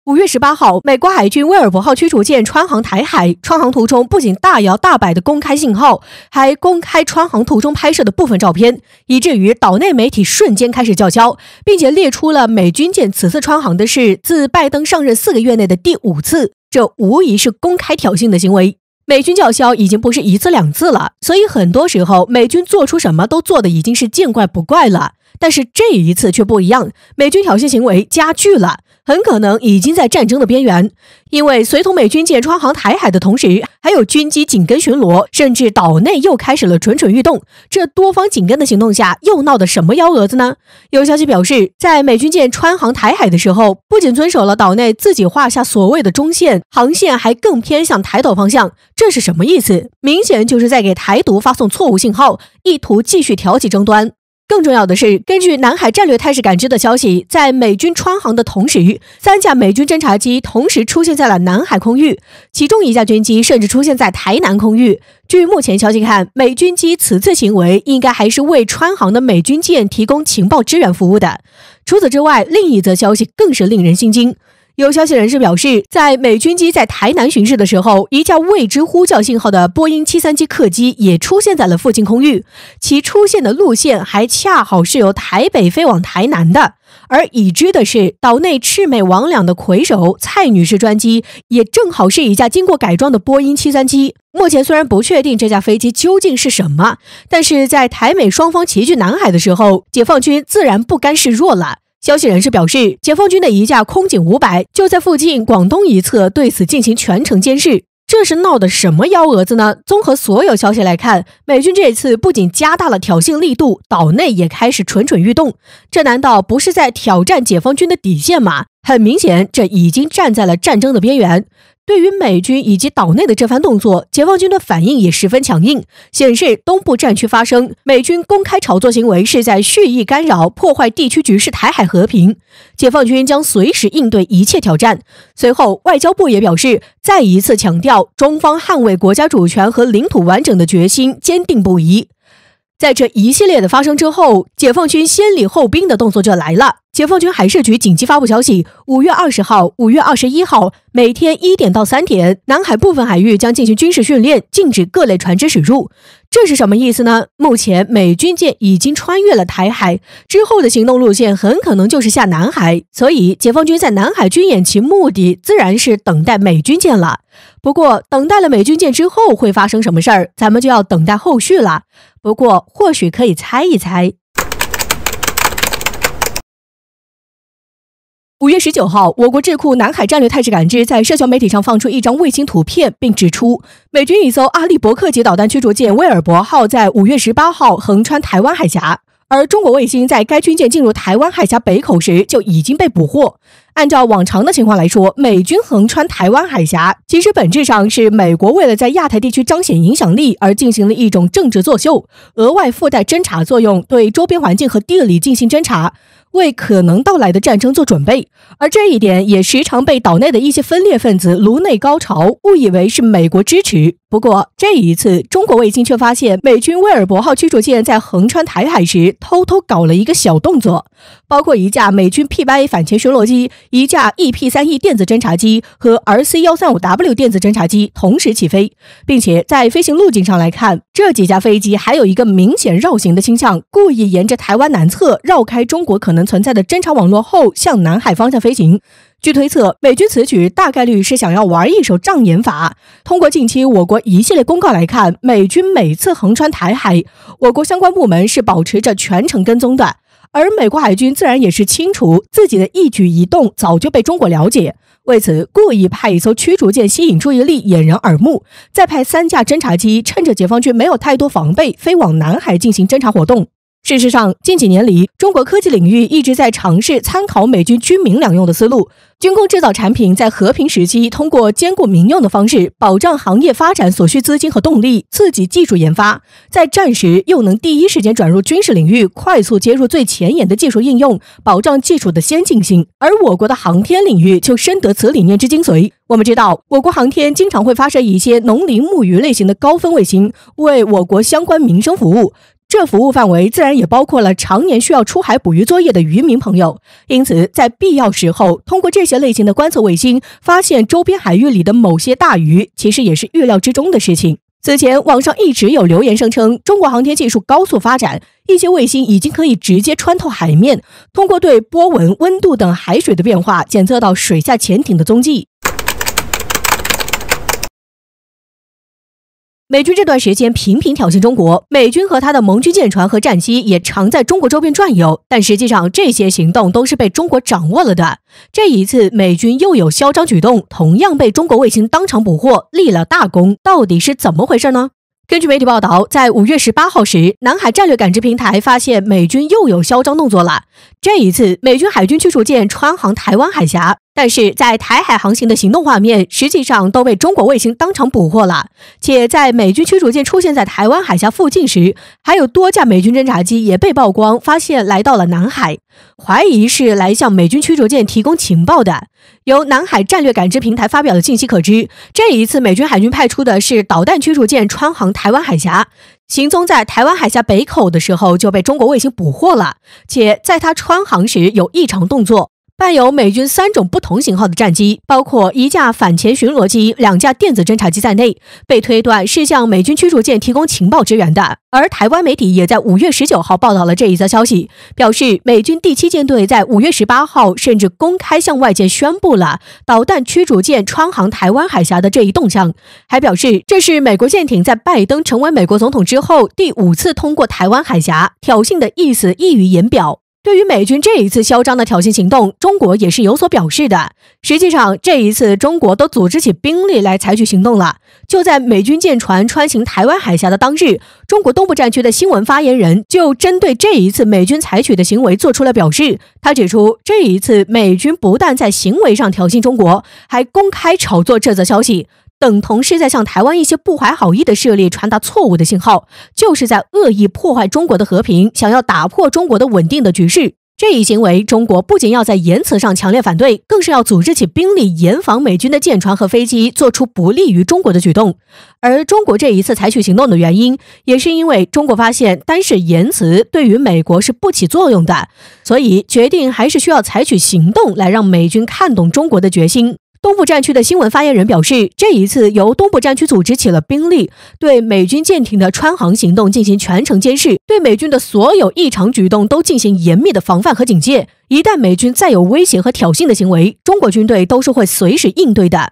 5月18号，美国海军威尔伯号驱逐舰穿航台海，穿航途中不仅大摇大摆地公开信号，还公开穿航途中拍摄的部分照片，以至于岛内媒体瞬间开始叫嚣，并且列出了美军舰此次穿航的是自拜登上任4个月内的第5次，这无疑是公开挑衅的行为。美军叫嚣已经不是1次2次了，所以很多时候美军做出什么都做的已经是见怪不怪了。但是这一次却不一样，美军挑衅行为加剧了，很可能已经在战争的边缘。因为随同美军舰穿航台海的同时，还有军机紧跟巡逻，甚至岛内又开始了蠢蠢欲动。这多方紧跟的行动下，又闹的什么幺蛾子呢？有消息表示，在美军舰穿航台海的时候，不仅遵守了岛内自己画下所谓的中线，航线还更偏向台岛方向。这是什么意思？明显就是在给台独发送错误信号，意图继续挑起争端。更重要的是，根据南海战略态势感知的消息，在美军穿航的同时，3架美军侦察机同时出现在了南海空域，其中1架军机甚至出现在台南空域。据目前消息看，美军机此次行为应该还是为穿航的美军舰提供情报支援服务的。除此之外，另一则消息更是令人心惊。有消息人士表示，在美军机在台南巡视的时候，一架未知呼叫信号的波音737客机也出现在了附近空域，其出现的路线还恰好是由台北飞往台南的。而已知的是，岛内魑魅魍魉的魁首蔡女士专机也正好是一架经过改装的波音737。目前虽然不确定这架飞机究竟是什么，但是在台美双方齐聚南海的时候，解放军自然不甘示弱了。消息人士表示，解放军的一架空警500就在附近广东一侧对此进行全程监视。这是闹的什么幺蛾子呢？综合所有消息来看，美军这次不仅加大了挑衅力度，岛内也开始蠢蠢欲动。这难道不是在挑战解放军的底线吗？很明显，这已经站在了战争的边缘。对于美军以及岛内的这番动作，解放军的反应也十分强硬，显示东部战区发生美军公开炒作行为是在蓄意干扰、破坏地区局势、台海和平。解放军将随时应对一切挑战。随后，外交部也表示，再一次强调中方捍卫国家主权和领土完整的决心坚定不移。在这一系列的发生之后，解放军先礼后兵的动作就来了。解放军海事局紧急发布消息，5月20号、5月21号每天1点到3点，南海部分海域将进行军事训练，禁止各类船只驶入。这是什么意思呢？目前美军舰已经穿越了台海，之后的行动路线很可能就是下南海，所以解放军在南海军演其目的自然是等待美军舰了。不过等待了美军舰之后会发生什么事儿，咱们就要等待后续了。不过或许可以猜一猜。5月19号，我国智库南海战略态势感知在社交媒体上放出一张卫星图片，并指出，美军一艘阿利伯克级导弹驱逐舰威尔伯号在5月18号横穿台湾海峡，而中国卫星在该军舰进入台湾海峡北口时就已经被捕获。按照往常的情况来说，美军横穿台湾海峡，其实本质上是美国为了在亚太地区彰显影响力而进行了一种政治作秀，额外附带侦察作用，对周边环境和地理进行侦察，为可能到来的战争做准备。而这一点也时常被岛内的一些分裂分子颅内高潮，误以为是美国支持。不过这一次，中国卫星却发现美军威尔伯号驱逐舰在横穿台海时偷偷搞了一个小动作，包括一架美军 P8A 反潜巡逻机、一架 EP3E 电子侦察机和 RC135W 电子侦察机同时起飞，并且在飞行路径上来看，这几架飞机还有一个明显绕行的倾向，故意沿着台湾南侧绕开中国可能存在的侦察网络后向南海方向飞行。据推测，美军此举大概率是想要玩一手障眼法。通过近期我国一系列公告来看，美军每次横穿台海，我国相关部门是保持着全程跟踪的，而美国海军自然也是清楚自己的一举一动早就被中国了解，为此故意派一艘驱逐舰吸引注意力，掩人耳目，再派3架侦察机趁着解放军没有太多防备，飞往南海进行侦察活动。事实上，近几年里，中国科技领域一直在尝试参考美军军民两用的思路，军工制造产品在和平时期通过兼顾民用的方式，保障行业发展所需资金和动力，刺激技术研发，在战时又能第一时间转入军事领域，快速接入最前沿的技术应用，保障技术的先进性。而我国的航天领域就深得此理念之精髓。我们知道，我国航天经常会发射一些农林牧渔类型的高分卫星，为我国相关民生服务。这服务范围自然也包括了常年需要出海捕鱼作业的渔民朋友。因此，在必要时候，通过这些类型的观测卫星发现周边海域里的某些大鱼，其实也是预料之中的事情。此前，网上一直有流言声称，中国航天技术高速发展，一些卫星已经可以直接穿透海面，通过对波纹、温度等海水的变化，检测到水下潜艇的踪迹。美军这段时间频频挑衅中国，美军和他的盟军舰船和战机也常在中国周边转悠，但实际上这些行动都是被中国掌握了的。这一次美军又有嚣张举动，同样被中国卫星当场捕获，立了大功，到底是怎么回事呢？根据媒体报道，在5月18号时，南海战略感知平台发现美军又有嚣张动作了。这一次，美军海军驱逐舰穿航台湾海峡，但是在台海航行的行动画面实际上都被中国卫星当场捕获了。且在美军驱逐舰出现在台湾海峡附近时，还有多架美军侦察机也被曝光，发现来到了南海，怀疑是来向美军驱逐舰提供情报的。由南海战略感知平台发表的信息可知，这一次美军海军派出的是导弹驱逐舰穿航台湾海峡，行踪在台湾海峡北口的时候就被中国卫星捕获了，且在它穿航时有异常动作。伴有美军3种不同型号的战机，包括1架反潜巡逻机、2架电子侦察机在内，被推断是向美军驱逐舰提供情报支援的。而台湾媒体也在5月19号报道了这一则消息，表示美军第7舰队在5月18号甚至公开向外界宣布了导弹驱逐舰穿航台湾海峡的这一动向，还表示这是美国舰艇在拜登成为美国总统之后第5次通过台湾海峡，挑衅的意思溢于言表。对于美军这一次嚣张的挑衅行动，中国也是有所表示的。实际上，这一次中国都组织起兵力来采取行动了。就在美军舰船穿行台湾海峡的当日，中国东部战区的新闻发言人就针对这一次美军采取的行为做出了表示。他指出，这一次美军不但在行为上挑衅中国，还公开炒作这则消息，等同是在向台湾一些不怀好意的势力传达错误的信号，就是在恶意破坏中国的和平，想要打破中国的稳定的局势。这一行为，中国不仅要在言辞上强烈反对，更是要组织起兵力严防美军的舰船和飞机做出不利于中国的举动。而中国这一次采取行动的原因，也是因为中国发现单是言辞对于美国是不起作用的，所以决定还是需要采取行动来让美军看懂中国的决心。东部战区的新闻发言人表示，这一次由东部战区组织起了兵力，对美军舰艇的穿航行动进行全程监视，对美军的所有异常举动都进行严密的防范和警戒。一旦美军再有威胁和挑衅的行为，中国军队都是会随时应对的。